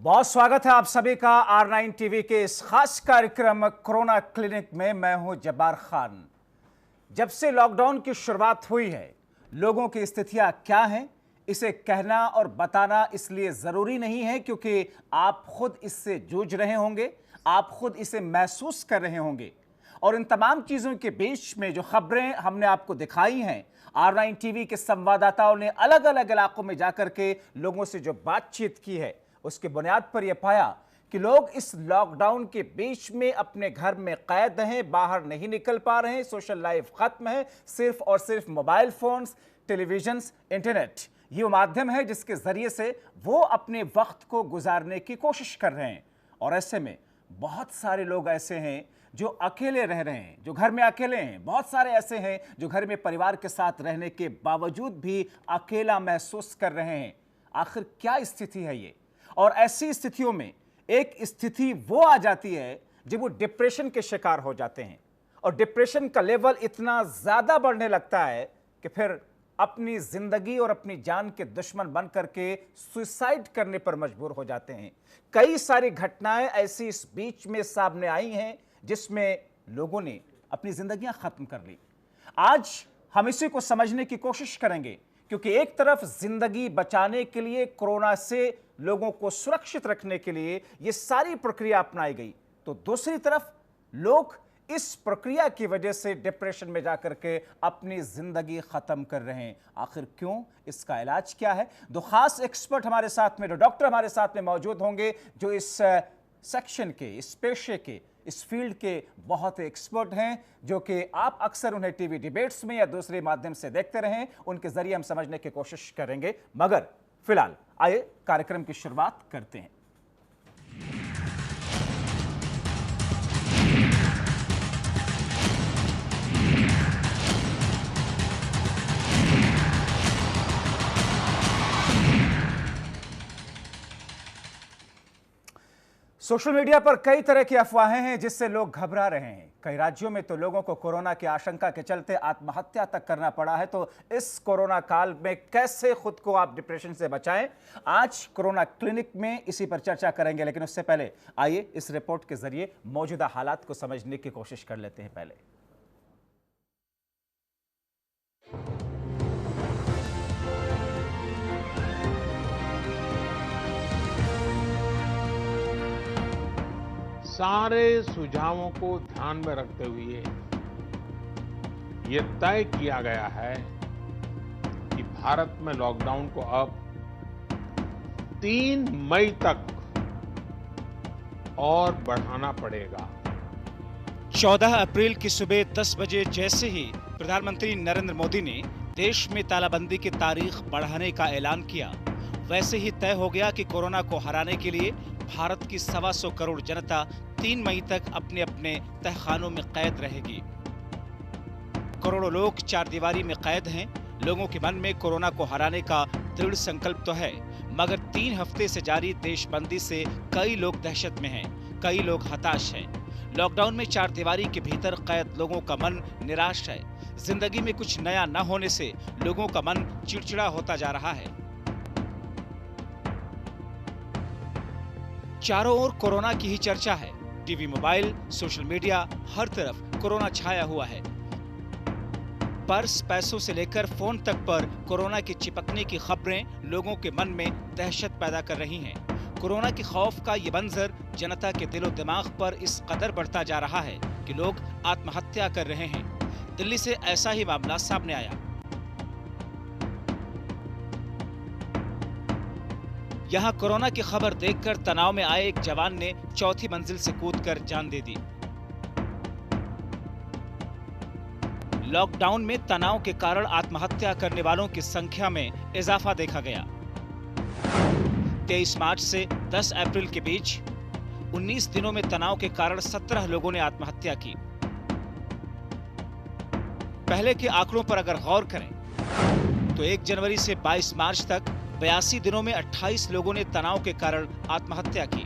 बहुत स्वागत है आप सभी का R9 टीवी के इस खास कार्यक्रम कोरोना क्लिनिक में। मैं हूं जब्बार खान। जब से लॉकडाउन की शुरुआत हुई है, लोगों की स्थितियां क्या हैं, इसे कहना और बताना इसलिए जरूरी नहीं है क्योंकि आप खुद इससे जूझ रहे होंगे, आप खुद इसे महसूस कर रहे होंगे। और इन तमाम चीजों के बीच में जो खबरें हमने आपको दिखाई हैं, R9 टीवी के संवाददाताओं ने अलग अलग इलाकों में जाकर के लोगों से जो बातचीत की है, उसके बुनियाद पर यह पाया कि लोग इस लॉकडाउन के बीच में अपने घर में कैद हैं, बाहर नहीं निकल पा रहे हैं, सोशल लाइफ खत्म है, सिर्फ और सिर्फ मोबाइल फोन्स, टेलीविजन, इंटरनेट ये वो माध्यम है जिसके जरिए से वो अपने वक्त को गुजारने की कोशिश कर रहे हैं। और ऐसे में बहुत सारे लोग ऐसे हैं जो अकेले रह रहे हैं, जो घर में अकेले हैं। बहुत सारे ऐसे हैं जो घर में परिवार के साथ रहने के बावजूद भी अकेला महसूस कर रहे हैं। आखिर क्या स्थिति है ये? और ऐसी स्थितियों में एक स्थिति वो आ जाती है जब वो डिप्रेशन के शिकार हो जाते हैं और डिप्रेशन का लेवल इतना ज्यादा बढ़ने लगता है कि फिर अपनी जिंदगी और अपनी जान के दुश्मन बन करके सुसाइड करने पर मजबूर हो जाते हैं। कई सारी घटनाएं ऐसी इस बीच में सामने आई हैं जिसमें लोगों ने अपनी जिंदगियां खत्म कर ली। आज हम इसी को समझने की कोशिश करेंगे क्योंकि एक तरफ जिंदगी बचाने के लिए, कोरोना से लोगों को सुरक्षित रखने के लिए ये सारी प्रक्रिया अपनाई गई, तो दूसरी तरफ लोग इस प्रक्रिया की वजह से डिप्रेशन में जाकर के अपनी जिंदगी खत्म कर रहे हैं। आखिर क्यों? इसका इलाज क्या है? दो खास एक्सपर्ट हमारे साथ में, दो डॉक्टर हमारे साथ में मौजूद होंगे जो इस सेक्शन के, इस पेशे के, इस फील्ड के बहुत एक्सपर्ट हैं, जो कि आप अक्सर उन्हें टीवी डिबेट्स में या दूसरे माध्यम से देखते रहें। उनके जरिए हम समझने की कोशिश करेंगे। मगर फिलहाल आइए कार्यक्रम की शुरुआत करते हैं। सोशल मीडिया पर कई तरह की अफवाहें हैं जिससे लोग घबरा रहे हैं। कई राज्यों में तो लोगों को कोरोना की आशंका के चलते आत्महत्या तक करना पड़ा है। तो इस कोरोना काल में कैसे खुद को आप डिप्रेशन से बचाएं, आज कोरोना क्लिनिक में इसी पर चर्चा करेंगे। लेकिन उससे पहले आइए इस रिपोर्ट के जरिए मौजूदा हालात को समझने की कोशिश कर लेते हैं। पहले सारे सुझावों को ध्यान में रखते हुए यह तय किया गया है कि भारत में लॉकडाउन को अब 3 मई तक और बढ़ाना पड़ेगा। 14 अप्रैल की सुबह 10 बजे जैसे ही प्रधानमंत्री नरेंद्र मोदी ने देश में तालाबंदी की तारीख बढ़ाने का ऐलान किया, वैसे ही तय हो गया कि कोरोना को हराने के लिए भारत की 125 करोड़ जनता 3 मई तक अपने अपने तहखानों में कैद रहेगी। करोड़ों लोग चारदीवारी में कैद हैं। लोगों के मन में कोरोना को हराने का दृढ़ संकल्प तो है, मगर 3 हफ्ते से जारी देशबंदी से कई लोग दहशत में हैं, कई लोग हताश हैं। लॉकडाउन में चारदीवारी के भीतर कैद लोगों का मन निराश है। जिंदगी में कुछ नया न होने से लोगों का मन चिड़चिड़ा होता जा रहा है। चारों ओर कोरोना की ही चर्चा है। टीवी, मोबाइल, सोशल मीडिया, हर तरफ कोरोना छाया हुआ है। पर्स, पैसों से लेकर फोन तक पर कोरोना के चिपकने की खबरें लोगों के मन में दहशत पैदा कर रही हैं। कोरोना के खौफ का ये मंजर जनता के दिलो दिमाग पर इस कदर बढ़ता जा रहा है कि लोग आत्महत्या कर रहे हैं। दिल्ली से ऐसा ही मामला सामने आया। यहाँ कोरोना की खबर देखकर तनाव में आए एक जवान ने 4थी मंजिल से कूदकर जान दे दी। लॉकडाउन में तनाव के कारण आत्महत्या करने वालों की संख्या में इजाफा देखा गया। 23 मार्च से 10 अप्रैल के बीच 19 दिनों में तनाव के कारण 17 लोगों ने आत्महत्या की। पहले के आंकड़ों पर अगर गौर करें तो 1 जनवरी से 22 मार्च तक 82 दिनों में 28 लोगों ने तनाव के कारण आत्महत्या की।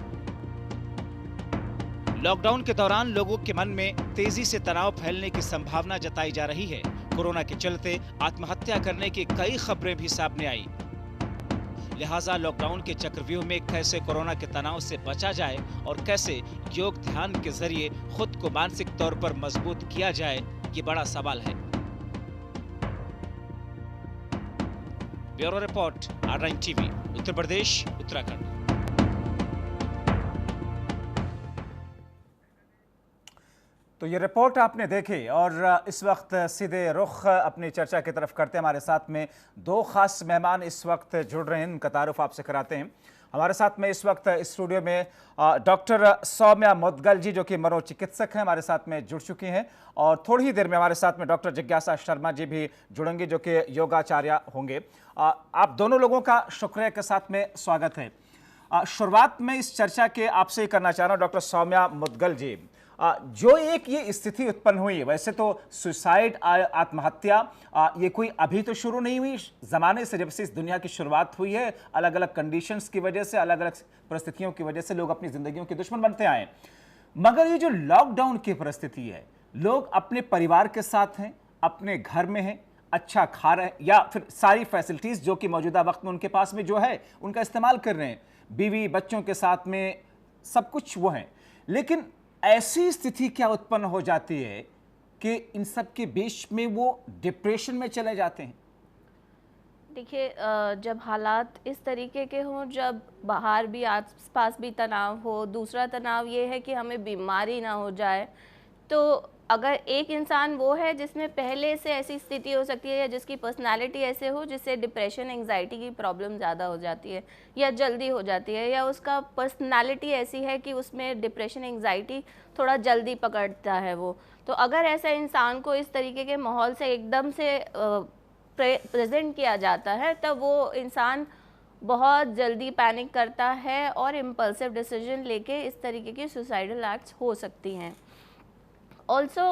लॉकडाउन के दौरान लोगों के मन में तेजी से तनाव फैलने की संभावना जताई जा रही है। कोरोना के चलते आत्महत्या करने की कई खबरें भी सामने आई। लिहाजा लॉकडाउन के चक्रव्यूह में कैसे कोरोना के तनाव से बचा जाए और कैसे योग ध्यान के जरिए खुद को मानसिक तौर पर मजबूत किया जाए, ये बड़ा सवाल है। Bureau report, R9 TV, Uttar Pradesh, Uttarakhand. तो ये रिपोर्ट आपने देखी और इस वक्त सीधे रुख अपनी चर्चा की तरफ करते हैं। हमारे साथ में दो खास मेहमान इस वक्त जुड़ रहे हैं, उनका तारुफ आपसे कराते हैं। हमारे साथ में इस वक्त स्टूडियो में डॉक्टर सौम्या मुदगल जी, जो कि मनोचिकित्सक हैं, हमारे साथ में जुड़ चुकी हैं और थोड़ी ही देर में हमारे साथ में डॉक्टर जिज्ञासा शर्मा जी भी जुड़ेंगे, जो कि योगाचार्य होंगे। आप दोनों लोगों का शुक्रिया के साथ में स्वागत है। शुरुआत में इस चर्चा के आपसे ही करना चाह रहा हूँ डॉक्टर सौम्या मुदगल जी, जो एक ये स्थिति उत्पन्न हुई है, वैसे तो सुसाइड, आत्महत्या, ये कोई अभी तो शुरू नहीं हुई, ज़माने से जब से इस दुनिया की शुरुआत हुई है, अलग अलग कंडीशंस की वजह से, अलग अलग परिस्थितियों की वजह से लोग अपनी ज़िंदगियों के दुश्मन बनते आए। मगर ये जो लॉकडाउन की परिस्थिति है, लोग अपने परिवार के साथ हैं, अपने घर में हैं, अच्छा खा रहे हैं, या फिर सारी फैसिलिटीज़ जो कि मौजूदा वक्त में उनके पास में जो है उनका इस्तेमाल कर रहे हैं, बीवी बच्चों के साथ में सब कुछ वो है। लेकिन ऐसी स्थिति क्या उत्पन्न हो जाती है कि इन सब के बीच में वो डिप्रेशन में चले जाते हैं? देखिए, जब हालात इस तरीके के हों, जब बाहर भी आसपास भी तनाव हो, दूसरा तनाव ये है कि हमें बीमारी ना हो जाए, तो अगर एक इंसान वो है जिसमें पहले से ऐसी स्थिति हो सकती है या जिसकी पर्सनालिटी ऐसे हो जिससे डिप्रेशन एंजाइटी की प्रॉब्लम ज़्यादा हो जाती है या जल्दी हो जाती है, या उसका पर्सनालिटी ऐसी है कि उसमें डिप्रेशन एंजाइटी थोड़ा जल्दी पकड़ता है वो, तो अगर ऐसा इंसान को इस तरीके के माहौल से एकदम से प्रेजेंट किया जाता है, तब वो इंसान बहुत जल्दी पैनिक करता है और इम्पल्सिव डिसीजन लेके इस तरीके की सुसाइडल एक्ट्स हो सकती हैं। ऑल्सो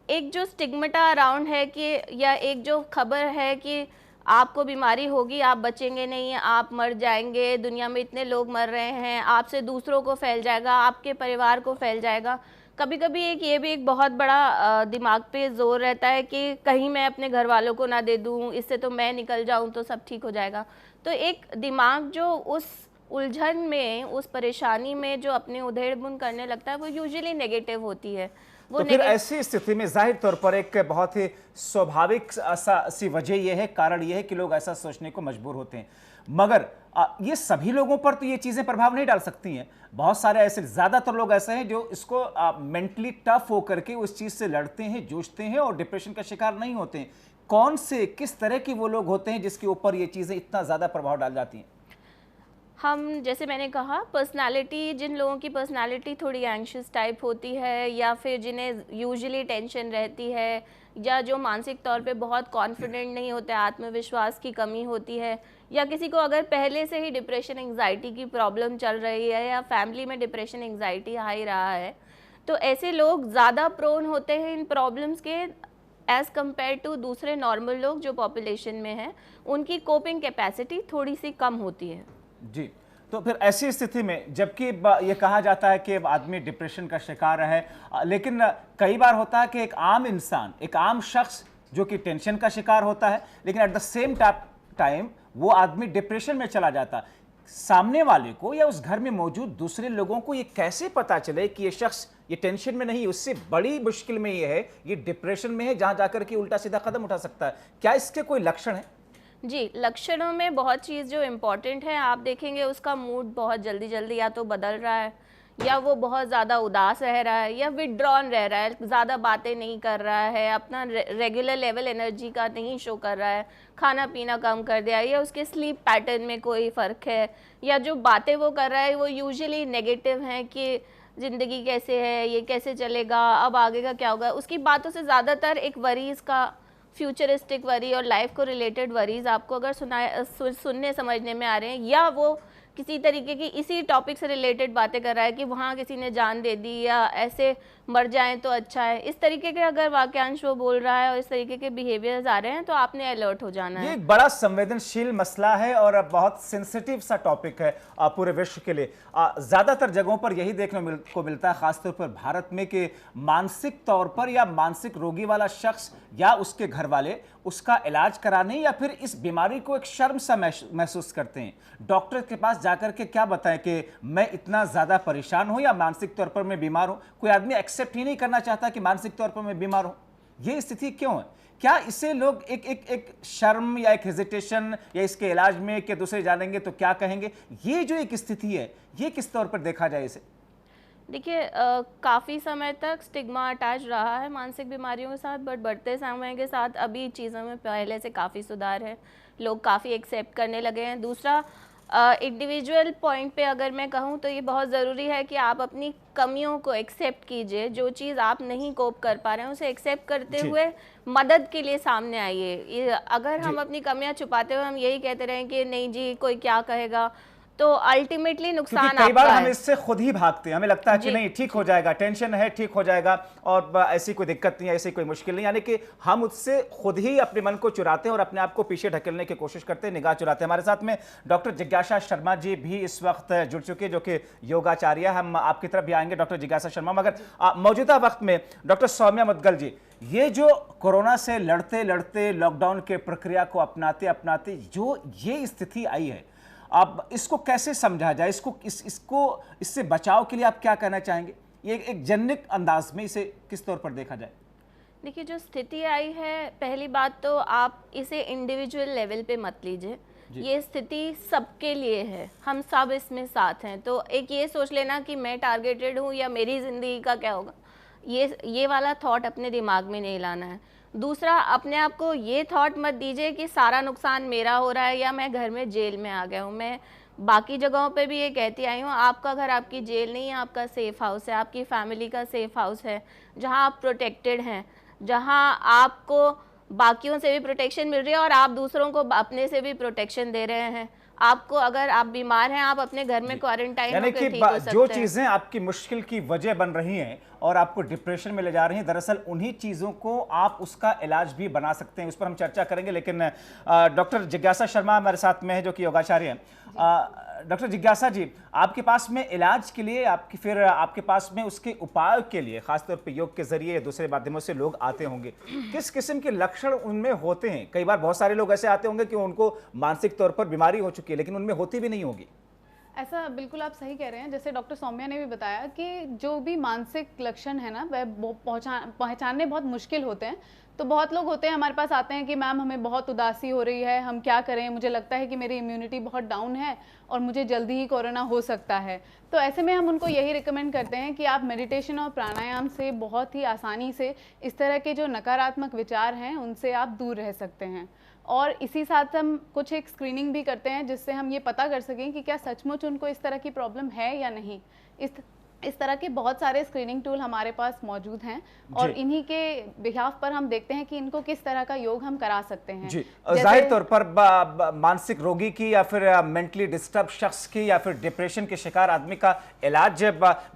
एक जो स्टिग्मेटा अराउंड है कि, या एक जो खबर है कि आपको बीमारी होगी, आप बचेंगे नहीं, आप मर जाएंगे, दुनिया में इतने लोग मर रहे हैं, आपसे दूसरों को फैल जाएगा, आपके परिवार को फैल जाएगा। कभी कभी ये भी एक बहुत बड़ा दिमाग पे जोर रहता है कि कहीं मैं अपने घर वालों को ना दे दूँ, इससे तो मैं निकल जाऊँ तो सब ठीक हो जाएगा। तो एक दिमाग जो उस उलझन में, उस परेशानी में जो अपने उधेड़-बुन करने लगता है, वो यूजुअली नेगेटिव होती है। तो फिर ऐसी स्थिति में जाहिर तौर पर एक बहुत ही स्वाभाविक सी वजह यह है, कारण यह है कि लोग ऐसा सोचने को मजबूर होते हैं। मगर ये सभी लोगों पर तो ये चीज़ें प्रभाव नहीं डाल सकती हैं। बहुत सारे ऐसे, ज़्यादातर लोग ऐसे हैं जो इसको मेंटली टफ होकर के उस चीज़ से लड़ते हैं, जूझते हैं और डिप्रेशन का शिकार नहीं होते हैं। कौन से, किस तरह के वो लोग होते हैं जिसके ऊपर ये चीज़ें इतना ज़्यादा प्रभाव डाल जाती हैं? हम, जैसे मैंने कहा, पर्सनालिटी, जिन लोगों की पर्सनालिटी थोड़ी एंग्शियस टाइप होती है, या फिर जिन्हें यूजुअली टेंशन रहती है, या जो मानसिक तौर पे बहुत कॉन्फिडेंट नहीं होते, आत्मविश्वास की कमी होती है, या किसी को अगर पहले से ही डिप्रेशन एंजाइटी की प्रॉब्लम चल रही है या फैमिली में डिप्रेशन एंजाइटी आ ही रहा है, तो ऐसे लोग ज़्यादा प्रोन होते हैं इन प्रॉब्लम्स के एज़ कम्पेयर टू दूसरे नॉर्मल लोग जो पॉपुलेशन में हैं। उनकी कोपिंग कैपेसिटी थोड़ी सी कम होती है। जी, तो फिर ऐसी स्थिति में, जबकि ये कहा जाता है कि आदमी डिप्रेशन का शिकार है, लेकिन कई बार होता है कि एक आम इंसान, एक आम शख्स जो कि टेंशन का शिकार होता है, लेकिन एट द सेम टाइम वो आदमी डिप्रेशन में चला जाता है। सामने वाले को या उस घर में मौजूद दूसरे लोगों को ये कैसे पता चले कि ये शख्स ये टेंशन में नहीं, उससे बड़ी मुश्किल में ये है, ये डिप्रेशन में है, जहां जाकर के उल्टा सीधा कदम उठा सकता है? क्या इसके कोई लक्षण है? जी, लक्षणों में बहुत चीज़ जो इम्पॉर्टेंट है, आप देखेंगे उसका मूड बहुत जल्दी जल्दी या तो बदल रहा है, या वो बहुत ज़्यादा उदास रह रहा है, या विड्रॉन रह रहा है, ज़्यादा बातें नहीं कर रहा है, अपना रेगुलर लेवल एनर्जी का नहीं शो कर रहा है, खाना पीना कम कर दिया, या उसके स्लीप पैटर्न में कोई फ़र्क है, या जो बातें वो कर रहा है वो यूजुअली नेगेटिव हैं कि ज़िंदगी कैसे है, ये कैसे चलेगा, अब आगे का क्या होगा। उसकी बातों से ज़्यादातर एक वरीज़ का, फ्यूचरिस्टिक वरी और लाइफ को रिलेटेड वरीज़ आपको अगर सुनने समझने में आ रहे हैं, या वो किसी तरीके की इसी टॉपिक से रिलेटेड बातें कर रहा है कि वहाँ किसी ने जान दे दी या ऐसे मर जाएं तो अच्छा है, इस तरीके के अगर वाक्यांश वो बोल रहा है और इस तरीके के बिहेवियर्स आ रहे हैं तो आपने अलर्ट हो जाना है। ये एक बड़ा संवेदनशील मसला है और बहुत सेंसिटिव सा टॉपिक है पूरे विश्व के लिए। ज्यादातर जगहों पर यही देखने को मिलता है, खासतौर पर भारत में, कि मानसिक तौर पर या मानसिक रोगी वाला शख्स या उसके घर वाले उसका इलाज कराने या फिर इस बीमारी को एक शर्म सा महसूस करते हैं। डॉक्टर के पास जाकर के क्या बताएं कि मैं इतना ज्यादा परेशान हूं या मानसिक तौर पर मैं बीमार हूं। कोई आदमी एक्सेप्ट ही नहीं करना चाहता कि मानसिक तौर पर मैं बीमार हूं। ये स्थिति क्यों है? क्या इसे लोग एक शर्म या एक हेजिटेशन या इसके इलाज में कि दूसरे जानेंगे तो क्या कहेंगे, ये जो एक स्थिति है, ये किस तौर पर देखा जाए इसे? देखिए, काफ़ी समय तक स्टिग्मा अटैच रहा है मानसिक बीमारियों के साथ, बट बढ़ते समय के साथ अभी चीज़ों में पहले से काफ़ी सुधार है, लोग काफ़ी एक्सेप्ट करने लगे हैं। दूसरा, इंडिविजुअल पॉइंट पे अगर मैं कहूँ तो ये बहुत ज़रूरी है कि आप अपनी कमियों को एक्सेप्ट कीजिए। जो चीज़ आप नहीं कोप कर पा रहे हैं उसे एक्सेप्ट करते हुए मदद के लिए सामने आइए। अगर हम अपनी कमियां छुपाते हुए हम यही कहते रहें कि नहीं जी कोई क्या कहेगा, तो अल्टीमेटली नुकसान आपका है। कई बार हम इससे खुद ही भागते हैं, हमें लगता है कि नहीं ठीक हो जाएगा, टेंशन है ठीक हो जाएगा और ऐसी कोई दिक्कत नहीं है, ऐसी कोई मुश्किल नहीं, यानी कि हम उससे खुद ही अपने मन को चुराते हैं और अपने आप को पीछे ढकेलने की कोशिश करते हैं, निगाह चुराते हैं। हमारे साथ में डॉक्टर जिज्ञासा शर्मा जी भी इस वक्त जुड़ चुके हैं, जो कि योगाचार्य। हम आपकी तरफ भी आएंगे डॉक्टर जिज्ञासा शर्मा, मगर मौजूदा वक्त में डॉक्टर सौम्या मुदगल जी, ये जो कोरोना से लड़ते लड़ते लॉकडाउन के प्रक्रिया को अपनाते अपनाते जो ये स्थिति आई है, अब इसको कैसे समझा जाए? इससे बचाव के लिए आप क्या कहना चाहेंगे? ये एक जनरिक अंदाज में इसे किस तौर पर देखा जाए? देखिए, जो स्थिति आई है, पहली बात तो आप इसे इंडिविजुअल लेवल पे मत लीजिए। ये स्थिति सबके लिए है, हम सब इसमें साथ हैं। तो एक ये सोच लेना कि मैं टारगेटेड हूँ या मेरी ज़िंदगी का क्या होगा, ये वाला थॉट अपने दिमाग में नहीं लाना है। दूसरा, अपने आप को ये थॉट मत दीजिए कि सारा नुकसान मेरा हो रहा है या मैं घर में जेल में आ गया हूँ। मैं बाकी जगहों पे भी ये कहती आई हूँ, आपका घर आपकी जेल नहीं है, आपका सेफ हाउस है, आपकी फैमिली का सेफ हाउस है, जहाँ आप प्रोटेक्टेड हैं, जहाँ आपको बाकियों से भी प्रोटेक्शन मिल रही है और आप दूसरों को अपने से भी प्रोटेक्शन दे रहे हैं। आपको, अगर आप बीमार हैं, आप अपने घर में क्वारंटाइन होकर ठीक हो सकते हैं। जो चीजें आपकी मुश्किल की वजह बन रही हैं और आपको डिप्रेशन में ले जा रही हैं, दरअसल उन्हीं चीजों को आप उसका इलाज भी बना सकते हैं। उस पर हम चर्चा करेंगे, लेकिन डॉक्टर जिज्ञासा शर्मा हमारे साथ में है, जो कि योगाचार्य हैं। डॉक्टर जिज्ञासा जी, आपके पास में इलाज के लिए आपके पास में उसके उपाय के लिए खासतौर पे योग के जरिए या दूसरे माध्यमों से लोग आते होंगे, किस किस्म के लक्षण उनमें होते हैं? कई बार बहुत सारे लोग ऐसे आते होंगे कि उनको मानसिक तौर पर बीमारी हो चुकी है लेकिन उनमें होती भी नहीं होगी। ऐसा बिल्कुल आप सही कह रहे हैं। जैसे डॉक्टर सौम्या ने भी बताया कि जो भी मानसिक लक्षण है ना, वह पहचानने बहुत मुश्किल होते हैं। तो बहुत लोग होते हैं हमारे पास आते हैं कि मैम हमें बहुत उदासी हो रही है, हम क्या करें, मुझे लगता है कि मेरी इम्यूनिटी बहुत डाउन है और मुझे जल्दी ही कोरोना हो सकता है। तो ऐसे में हम उनको यही रिकमेंड करते हैं कि आप मेडिटेशन और प्राणायाम से बहुत ही आसानी से इस तरह के जो नकारात्मक विचार हैं उनसे आप दूर रह सकते हैं। और इसी साथ हम कुछ एक स्क्रीनिंग भी करते हैं जिससे हम ये पता कर सकें कि क्या सचमुच उनको इस तरह की प्रॉब्लम है या नहीं। इस तरह के बहुत सारे स्क्रीनिंग टूल हमारे पास मौजूद हैं और इन्हीं के बिहाफ पर हम देखते हैं कि इनको किस तरह का योग हम करा सकते हैं। जी, जाहिर तौर पर मानसिक रोगी की या फिर मेंटली डिस्टर्ब शख्स की या फिर डिप्रेशन के शिकार आदमी का इलाज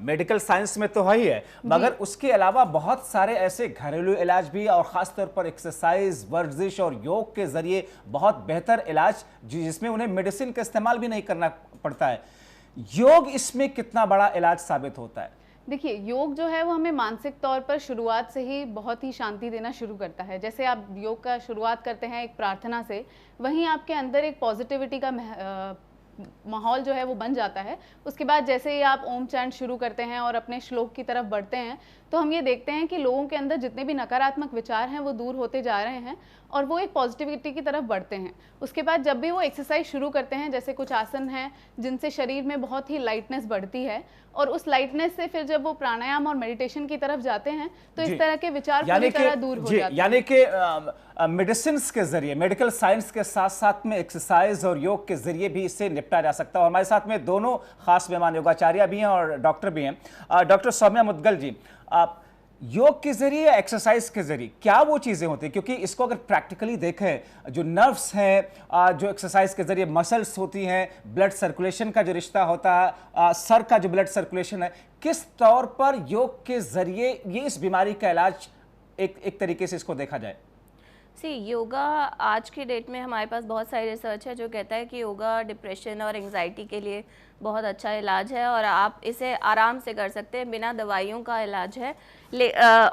मेडिकल साइंस में तो है ही है, मगर उसके अलावा बहुत सारे ऐसे घरेलू इलाज भी और खासतौर पर एक्सरसाइज, वर्जिश और योग के जरिए बहुत बेहतर इलाज जिसमें उन्हें मेडिसिन का इस्तेमाल भी नहीं करना पड़ता है। योग इसमें कितना बड़ा इलाज साबित होता है? देखिए, योग जो है वो हमें मानसिक तौर पर शुरुआत से ही बहुत ही शांति देना शुरू करता है। जैसे आप योग का शुरुआत करते हैं एक प्रार्थना से, वहीं आपके अंदर एक पॉजिटिविटी का माहौल जो है वो बन जाता है। उसके बाद जैसे ही आप ओम चैंट शुरू करते हैं और अपने श्लोक की तरफ बढ़ते हैं, तो हम ये देखते हैं कि लोगों के अंदर जितने भी नकारात्मक विचार हैं वो दूर होते जा रहे हैं और वो एक पॉजिटिविटी की तरफ बढ़ते हैं। उसके बाद जब भी वो एक्सरसाइज शुरू करते हैं, जैसे कुछ आसन हैं जिनसे शरीर में बहुत ही लाइटनेस बढ़ती है, और उस लाइटनेस से फिर जब वो प्राणायाम और मेडिटेशन की तरफ जाते हैं तो इस तरह के विचार पूरी तरह दूर हो जाते हैं। यानी कि मेडिसिन के जरिए, मेडिकल साइंस के साथ साथ में एक्सरसाइज और योग के जरिए भी इससे निपटा जा सकता है। और हमारे साथ में दोनों खास मेहमान योगाचार्य भी हैं और डॉक्टर भी हैं। डॉक्टर सौम्या मुदगल जी, योग के जरिए, एक्सरसाइज के जरिए क्या वो चीजें होती हैं? क्योंकि इसको अगर प्रैक्टिकली देखें, जो नर्व्स हैं, जो एक्सरसाइज के जरिए मसल्स होती हैं, ब्लड सर्कुलेशन का जो रिश्ता होता है, सर का जो ब्लड सर्कुलेशन है, किस तौर पर योग के जरिए ये इस बीमारी का इलाज एक तरीके से इसको देखा जाए? योगा आज की डेट में हमारे पास बहुत सारी रिसर्च है जो कहता है कि योगा डिप्रेशन और एंजाइटी के लिए बहुत अच्छा इलाज है और आप इसे आराम से कर सकते हैं, बिना दवाइयों का इलाज है।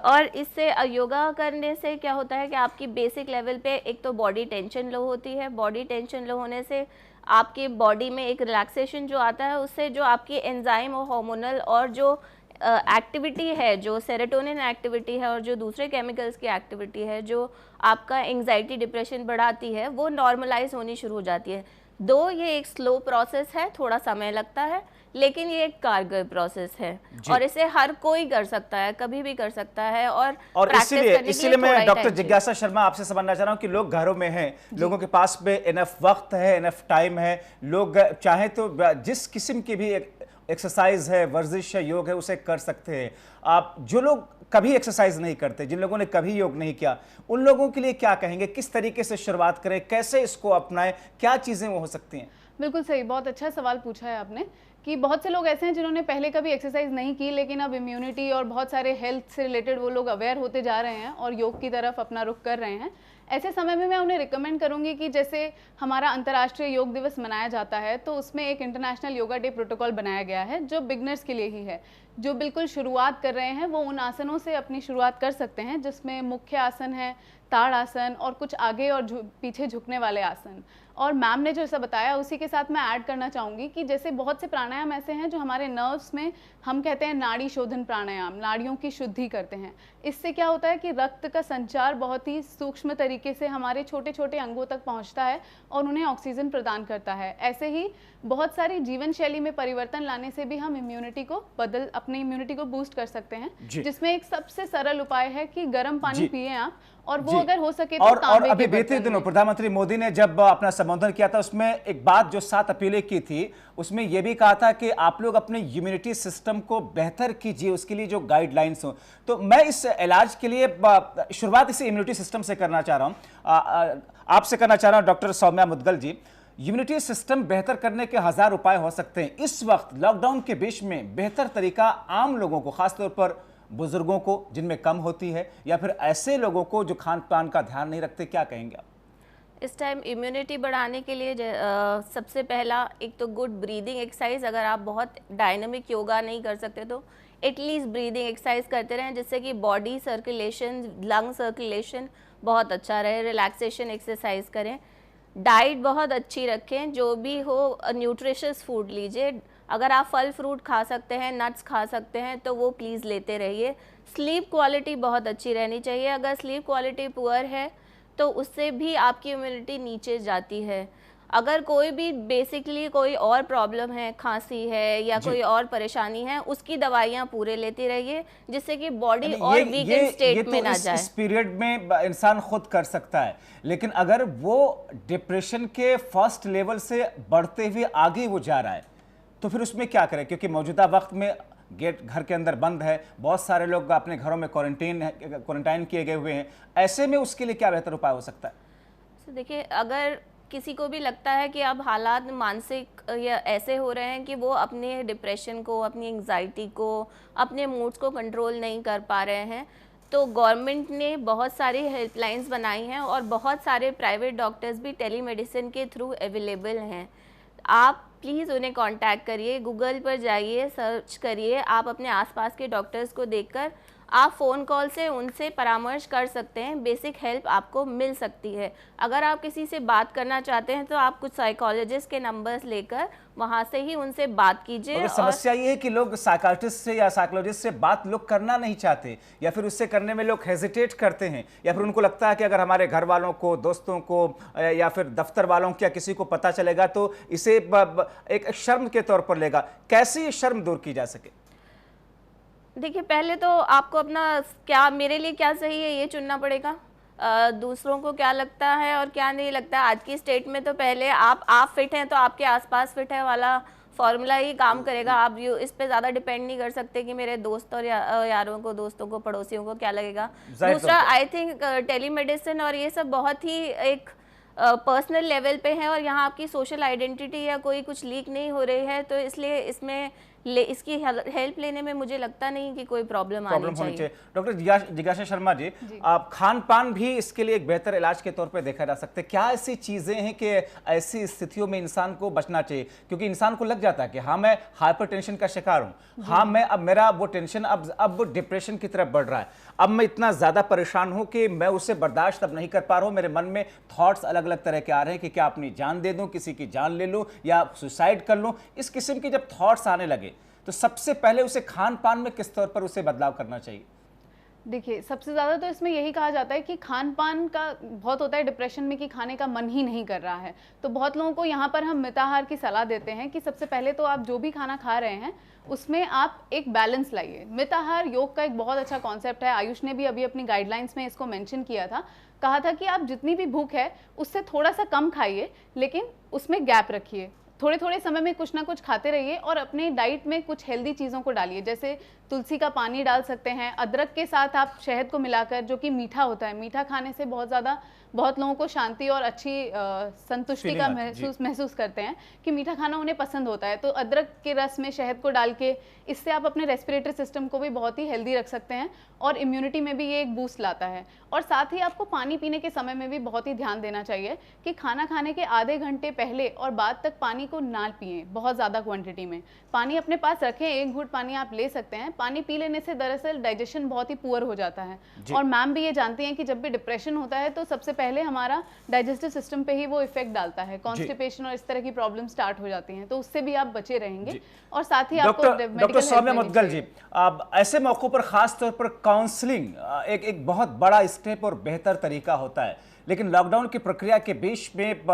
और इससे योगा करने से क्या होता है कि आपकी बेसिक लेवल पे एक तो बॉडी टेंशन लो होती है। बॉडी टेंशन लो होने से आपके बॉडी में एक रिलैक्सेशन जो आता है, उससे जो आपकी एंजाइम और हार्मोनल और जो एक्टिविटी है, जो सेरोटोनिन एक्टिविटी है और जो दूसरे केमिकल्स की एक्टिविटी है जो आपका एंजाइटी डिप्रेशन बढ़ाती है, वो नॉर्मलाइज होनी शुरू हो जाती है। दो ये एक स्लो प्रोसेस है, थोड़ा समय लगता है, लेकिन ये एक कारगर प्रोसेस है और इसे हर कोई कर सकता है, कभी भी कर सकता है। और इसीलिए मैं डॉक्टर जिज्ञासा शर्मा आपसे समझना चाह रहा हूँ कि लोग घरों में हैं, लोगों के पास में इनफ वक्त है, इनफ टाइम है, लोग चाहे तो जिस किस्म की भी एक्सरसाइज है, वर्जिश है, योग है, उसे कर सकते हैं। आप जो लोग कभी एक्सरसाइज नहीं करते, जिन लोगों ने कभी योग नहीं किया, उन लोगों के लिए क्या कहेंगे? किस तरीके से शुरुआत करें, कैसे इसको अपनाएं, क्या चीजें वो हो सकती हैं? बिल्कुल सही, बहुत अच्छा सवाल पूछा है आपने कि बहुत से लोग ऐसे हैं जिन्होंने पहले कभी एक्सरसाइज नहीं की, लेकिन अब इम्यूनिटी और बहुत सारे हेल्थ से रिलेटेड वो लोग अवेयर होते जा रहे हैं और योग की तरफ अपना रुख कर रहे हैं। ऐसे समय में मैं उन्हें रिकमेंड करूंगी कि जैसे हमारा अंतर्राष्ट्रीय योग दिवस मनाया जाता है, तो उसमें एक इंटरनेशनल योगा डे प्रोटोकॉल बनाया गया है जो बिगनर्स के लिए ही है। जो बिल्कुल शुरुआत कर रहे हैं वो उन आसनों से अपनी शुरुआत कर सकते हैं जिसमें मुख्य आसन है ताड़ आसन और कुछ आगे और पीछे झुकने वाले आसन। और मैम ने जो ऐसा बताया उसी के साथ मैं ऐड करना चाहूँगी कि जैसे बहुत से प्राणायाम ऐसे हैं जो हमारे नर्व्स में, हम कहते हैं नाड़ी शोधन प्राणायाम, नाड़ियों की शुद्धि करते हैं। इससे क्या होता है कि रक्त का संचार बहुत ही सूक्ष्म तरीके से हमारे छोटे छोटे अंगों तक पहुंचता है और उन्हें ऑक्सीजन प्रदान करता है। ऐसे ही बहुत सारी जीवन शैली में परिवर्तन लाने से भी हम इम्यूनिटी को अपनी इम्यूनिटी को बूस्ट कर सकते हैं, जिसमें एक सबसे सरल उपाय है कि गर्म पानी पिए आप, और वो अगर हो सके तो और अभी बीते दिनों प्रधानमंत्री मोदी ने जब अपना संबोधन किया था, उसमें एक बात जो 7 अप्रील की थी, उसमें यह भी कहा था कि आप लोग अपने इम्यूनिटी सिस्टम को बेहतर कीजिए, उसके लिए जो गाइडलाइंस हो। तो मैं इस इलाज के लिए शुरुआत इसी इम्यूनिटी सिस्टम से करना चाह रहा हूं, आपसे करना चाह रहा हूं डॉक्टर सौम्या मुदगल जी। इम्यूनिटी सिस्टम बेहतर करने के 1000 उपाय हो सकते हैं। इस वक्त लॉकडाउन के बीच में बेहतर तरीका आम लोगों को, खासतौर पर बुजुर्गों को जिनमें कम होती है, या फिर ऐसे लोगों को जो खान पान का ध्यान नहीं रखते, क्या कहेंगे आप? इस टाइम इम्यूनिटी बढ़ाने के लिए सबसे पहला एक तो गुड ब्रीदिंग एक्सरसाइज। अगर आप बहुत डायनामिक योगा नहीं कर सकते तो एटलीस्ट ब्रीदिंग एक्सरसाइज करते रहें, जिससे कि बॉडी सर्कुलेशन, लंग सर्कुलेशन बहुत अच्छा रहे। रिलैक्सेशन एक्सरसाइज करें। डाइट बहुत अच्छी रखें, जो भी हो न्यूट्रिशियस फूड लीजिए। अगर आप फल फ्रूट खा सकते हैं, नट्स खा सकते हैं, तो वो प्लीज़ लेते रहिए। स्लीप क्वालिटी बहुत अच्छी रहनी चाहिए। अगर स्लीप क्वालिटी पुअर है तो उससे भी आपकी इम्यूनिटी नीचे जाती है। अगर कोई भी बेसिकली कोई और प्रॉब्लम है, खांसी है या कोई और परेशानी है, उसकी दवाइयाँ पूरे लेते रहिए, जिससे कि बॉडी और वीकन स्टेट में ना जाए। इस पीरियड में इंसान खुद कर सकता है, लेकिन अगर वो डिप्रेशन के फर्स्ट लेवल से बढ़ते हुए आगे वो जा रहा है, तो फिर उसमें क्या करें? क्योंकि मौजूदा वक्त में गेट घर के अंदर बंद है, बहुत सारे लोग अपने घरों में क्वारंटाइन किए गए हुए हैं। ऐसे में उसके लिए क्या बेहतर उपाय हो सकता है? देखिए, अगर किसी को भी लगता है कि अब हालात मानसिक या ऐसे हो रहे हैं कि वो अपने डिप्रेशन को, अपनी एंग्जाइटी को, अपने मूड्स को कंट्रोल नहीं कर पा रहे हैं, तो गवर्नमेंट ने बहुत सारी हेल्पलाइंस बनाई हैं और बहुत सारे प्राइवेट डॉक्टर्स भी टेलीमेडिसिन के थ्रू अवेलेबल हैं। आप प्लीज़ उन्हें कांटेक्ट करिए, गूगल पर जाइए, सर्च करिए, आप अपने आसपास के डॉक्टर्स को देखकर आप फ़ोन कॉल से उनसे परामर्श कर सकते हैं। बेसिक हेल्प आपको मिल सकती है। अगर आप किसी से बात करना चाहते हैं तो आप कुछ साइकोलॉजिस्ट के नंबर्स लेकर वहाँ से ही उनसे बात कीजिए। और समस्या ये है कि लोग साइकाट्रिस्ट से या साइकोलॉजिस्ट से बात लोग करना नहीं चाहते, या फिर उससे करने में लोग हेजिटेट करते हैं, या फिर उनको लगता है कि अगर हमारे घर वालों को, दोस्तों को, या फिर दफ्तर वालों को या किसी को पता चलेगा तो इसे एक शर्म के तौर पर लेगा। कैसे ये शर्म दूर की जा सके? देखिए, पहले तो आपको अपना क्या, मेरे लिए क्या सही है ये चुनना पड़ेगा। दूसरों को क्या लगता है और क्या नहीं लगता। आज की स्टेट में तो पहले आप फिट हैं तो आपके आसपास फिट है वाला फॉर्मूला ही काम करेगा। आप इस पे ज़्यादा डिपेंड नहीं कर सकते कि मेरे दोस्त और यारों को, दोस्तों को, पड़ोसियों को क्या लगेगा। दूसरा, आई थिंक टेलीमेडिसिन और ये सब बहुत ही एक पर्सनल लेवल पे है और यहाँ आपकी सोशल आइडेंटिटी या कोई कुछ लीक नहीं हो रही है, तो इसलिए इसमें इसकी हेल्प लेने में मुझे लगता नहीं कि कोई प्रॉब्लम आनी चाहिए। डॉक्टर जिज्ञासा शर्मा जी, आप खान पान भी इसके लिए एक बेहतर इलाज के तौर पे देखा जा सकता है। क्या ऐसी चीजें हैं कि ऐसी स्थितियों में इंसान को बचना चाहिए? क्योंकि इंसान को लग जाता है कि हाँ मैं हाइपरटेंशन का शिकार हूँ, हाँ मैं अब मेरा वो टेंशन अब डिप्रेशन की तरफ बढ़ रहा है, अब मैं इतना ज्यादा परेशान हूँ कि मैं उसे बर्दाश्त अब नहीं कर पा रहा हूँ, मेरे मन में थॉट्स अलग अलग तरह के आ रहे हैं कि क्या अपनी जान दे दूं, किसी की जान ले लूं या सुसाइड कर लूं। इस किस्म के जब थॉट्स आने लगे तो सबसे पहले उसे खान पान में किस तौर पर उसे बदलाव करना चाहिए? देखिए, सबसे ज़्यादा तो इसमें यही कहा जाता है कि खान पान का बहुत होता है डिप्रेशन में कि खाने का मन ही नहीं कर रहा है। तो बहुत लोगों को यहाँ पर हम मिताहार की सलाह देते हैं कि सबसे पहले तो आप जो भी खाना खा रहे हैं उसमें आप एक बैलेंस लाइए। मिताहार योग का एक बहुत अच्छा कॉन्सेप्ट है। आयुष ने भी अभी अपनी गाइडलाइंस में इसको मेंशन किया था, कहा था कि आप जितनी भी भूख है उससे थोड़ा सा कम खाइए, लेकिन उसमें गैप रखिए। थोड़े थोड़े समय में कुछ ना कुछ खाते रहिए और अपने डाइट में कुछ हेल्दी चीज़ों को डालिए, जैसे तुलसी का पानी डाल सकते हैं, अदरक के साथ आप शहद को मिलाकर, जो कि मीठा होता है। मीठा खाने से बहुत लोगों को शांति और अच्छी संतुष्टि का महसूस करते हैं कि मीठा खाना उन्हें पसंद होता है। तो अदरक के रस में शहद को डाल के इससे आप अपने रेस्पिरेटरी सिस्टम को भी बहुत ही हेल्दी रख सकते हैं और इम्यूनिटी में भी ये एक बूस्ट लाता है। और साथ ही आपको पानी पीने के समय में भी बहुत ही ध्यान देना चाहिए कि खाना खाने के आधे घंटे पहले और बाद तक पानी को ना पिएं बहुत ज़्यादा क्वांटिटी में। पानी अपने पास रखें, 1 घूंट पानी आप ले सकते हैं। पानी पी लेने से दरअसल डाइजेशन बहुत ही पुअर हो जाता है और मैम भी ये जानती हैं कि जब भी डिप्रेशन होता है तो सबसे पहले हमारा डाइजेस्टिव सिस्टम पे ही वो इफेक्ट डालता है। कॉन्स्टिपेशन और इस तरह की प्रॉब्लम स्टार्ट हो जाती हैं, तो उससे भी आप बचे रहेंगे। और साथ ही आपको डॉक्टर सौम्या मुदगल जी, अब ऐसे मौकों पर खास तौर पर काउंसलिंग एक बहुत बड़ा स्टेप और बेहतर तरीका होता है, लेकिन लॉकडाउन की प्रक्रिया के बीच में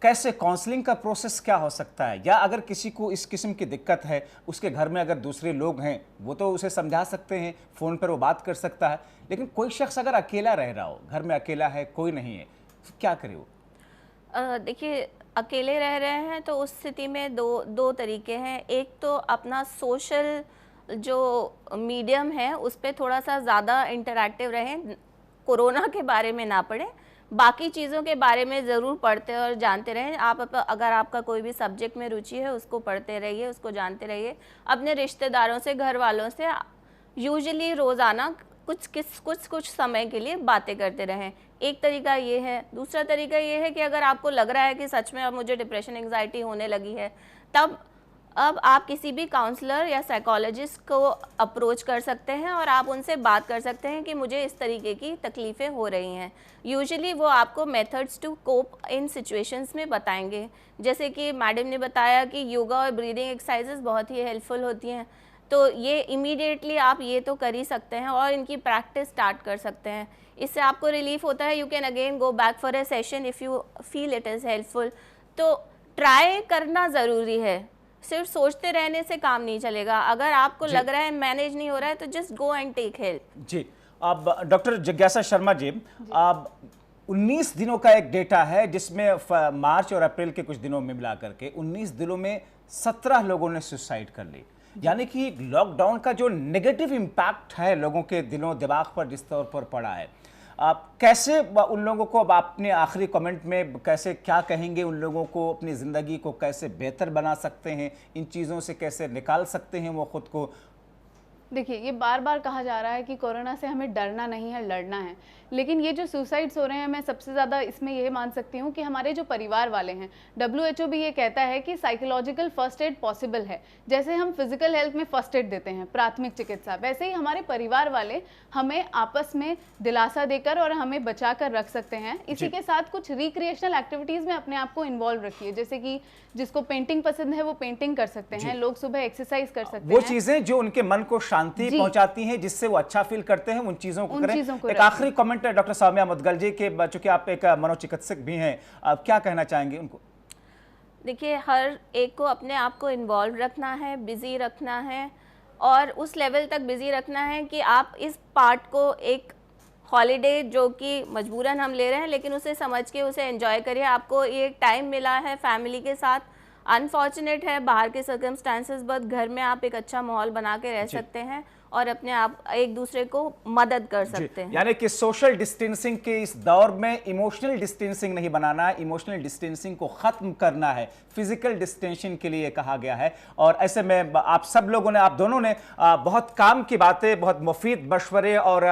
कैसे काउंसलिंग का प्रोसेस क्या हो सकता है? या अगर किसी को इस किस्म की दिक्कत है, उसके घर में अगर दूसरे लोग हैं वो तो उसे समझा सकते हैं, फ़ोन पर वो बात कर सकता है, लेकिन कोई शख्स अगर अकेला रह रहा हो, घर में अकेला है, कोई नहीं है, तो क्या करे वो? देखिए, अकेले रह रहे हैं तो उस स्थिति में दो तरीके हैं। एक तो अपना सोशल जो मीडियम है उस पर थोड़ा सा ज़्यादा इंटरैक्टिव रहें, कोरोना के बारे में ना पढ़ें, बाकी चीज़ों के बारे में ज़रूर पढ़ते और जानते रहें। अगर आपका कोई भी सब्जेक्ट में रुचि है उसको पढ़ते रहिए, उसको जानते रहिए। अपने रिश्तेदारों से, घर वालों से यूजुअली रोज़ाना कुछ समय के लिए बातें करते रहें। एक तरीका ये है। दूसरा तरीका ये है कि अगर आपको लग रहा है कि सच में अब मुझे डिप्रेशन, एंग्जाइटी होने लगी है, तब अब आप किसी भी काउंसलर या साइकोलॉजिस्ट को अप्रोच कर सकते हैं और आप उनसे बात कर सकते हैं कि मुझे इस तरीके की तकलीफ़ें हो रही हैं। यूजुअली वो आपको methods to cope in situations में बताएंगे, जैसे कि मैडम ने बताया कि योगा और ब्रीदिंग एक्सरसाइजेस बहुत ही हेल्पफुल होती हैं, तो ये इमीडिएटली आप ये तो कर ही सकते हैं और इनकी प्रैक्टिस स्टार्ट कर सकते हैं। इससे आपको रिलीफ होता है। You can again go back for a session if you feel it is helpful. तो ट्राई करना ज़रूरी है, सिर्फ सोचते रहने से काम नहीं चलेगा। अगर आपको लग रहा है मैनेज नहीं हो रहा है तो just go and take help. जी, अब डॉक्टर जिज्ञासा शर्मा जी, अब 19 दिनों का एक डेटा है जिसमें मार्च और अप्रैल के कुछ दिनों में मिला करके 19 दिनों में 17 लोगों ने सुसाइड कर ली। यानी कि लॉकडाउन का जो नेगेटिव इम्पैक्ट है लोगों के दिलों दिमाग पर जिस तौर पर पड़ा है, आप कैसे उन लोगों को, अब आपने आखिरी कमेंट में कैसे क्या कहेंगे, उन लोगों को अपनी ज़िंदगी को कैसे बेहतर बना सकते हैं, इन चीज़ों से कैसे निकाल सकते हैं वो खुद को? देखिए, ये बार बार कहा जा रहा है कि कोरोना से हमें डरना नहीं है, लड़ना है, लेकिन ये जो सुसाइड्स हो रहे हैं, मैं सबसे ज़्यादा इसमें ये मान सकती हूँ कि हमारे जो परिवार वाले हैं, WHO भी ये कहता है कि साइकोलॉजिकल फर्स्ट एड पॉसिबल है। जैसे हम फिजिकल हेल्थ में फर्स्ट एड देते हैं, प्राथमिक चिकित्सा, वैसे ही हमारे परिवार वाले हमें आपस में दिलासा देकर और हमें बचा कर रख सकते हैं। इसी के साथ कुछ रिक्रिएशनल एक्टिविटीज़ में अपने आप को इन्वॉल्व रखिए, जैसे कि जिसको पेंटिंग पसंद है वो पेंटिंग कर सकते हैं, लोग सुबह एक्सरसाइज कर सकते हैं, वो चीज़ें जो उनके मन को शांति पहुंचाती हैं, जिससे वो अच्छा फील करते हैं, उन चीज़ों को करें। एक आखिरी कमेंट है डॉक्टर सौम्या मुदगल जी के, चूंकि आप एक मनोचिकित्सक भी हैं, आप क्या कहना चाहेंगे उनको? देखिए, हर एक को अपने आप को इन्वॉल्व रखना है, बिजी रखना है और उस लेवल तक बिजी रखना है कि आप इस पार्ट को एक हॉलीडे जो कि मजबूरन हम ले रहे हैं, लेकिन उसे समझ के उसे एंजॉय करिए। आपको ये टाइम मिला है फैमिली के साथ, अनफॉर्चुनेट है, बाहर के सर्कमस्टांसेस, बट घर में आप एक अच्छा माहौल बना के रह सकते हैं और अपने आप एक दूसरे को मदद कर सकते हैं। यानी कि सोशल डिस्टेंसिंग के इस दौर में इमोशनल डिस्टेंसिंग नहीं बनाना है, इमोशनल डिस्टेंसिंग को खत्म करना है, फिजिकल डिस्टेंसिंग के लिए कहा गया है। और ऐसे में आप सब लोगों ने, आप दोनों ने बहुत काम की बातें, बहुत मुफीद मशवरे और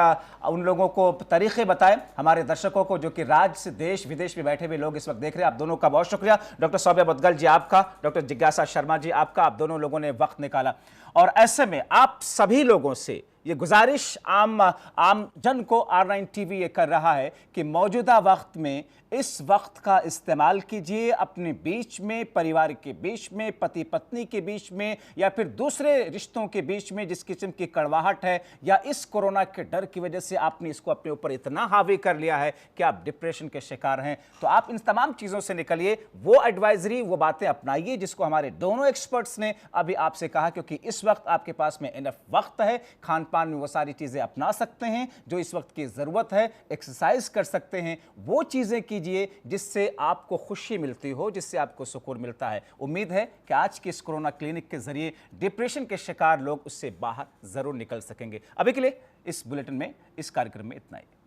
उन लोगों को तरीके बताए हमारे दर्शकों को, जो कि राज्य देश विदेश में बैठे हुए लोग इस वक्त देख रहे हैं। आप दोनों का बहुत शुक्रिया। डॉक्टर सौम्या मुदगल जी आपका, डॉक्टर जिज्ञासा शर्मा जी आपका, आप दोनों लोगों ने वक्त निकाला। और ऐसे में आप सभी लोगों से ये गुजारिश आम जन को R9 TV ये कर रहा है कि मौजूदा वक्त में इस वक्त का इस्तेमाल कीजिए अपने बीच में, परिवार के बीच में, पति पत्नी के बीच में, या फिर दूसरे रिश्तों के बीच में जिस किस्म की कड़वाहट है या इस कोरोना के डर की वजह से आपने इसको अपने ऊपर इतना हावी कर लिया है कि आप डिप्रेशन के शिकार हैं, तो आप इन तमाम चीज़ों से निकलिए। वो एडवाइजरी, वो बातें अपनाइए जिसको हमारे दोनों एक्सपर्ट्स ने अभी आपसे कहा, क्योंकि इस वक्त आपके पास में इनफ वक्त है। खान पान में वो सारी चीज़ें अपना सकते हैं जो इस वक्त की ज़रूरत है, एक्सरसाइज कर सकते हैं, वो चीज़ें कीजिए जिससे आपको खुशी मिलती हो, जिससे आपको सुकून मिलता है। उम्मीद है कि आज की इस कोरोना क्लिनिक के जरिए डिप्रेशन के शिकार लोग उससे बाहर ज़रूर निकल सकेंगे। अभी के लिए इस बुलेटिन में, इस कार्यक्रम में इतना ही।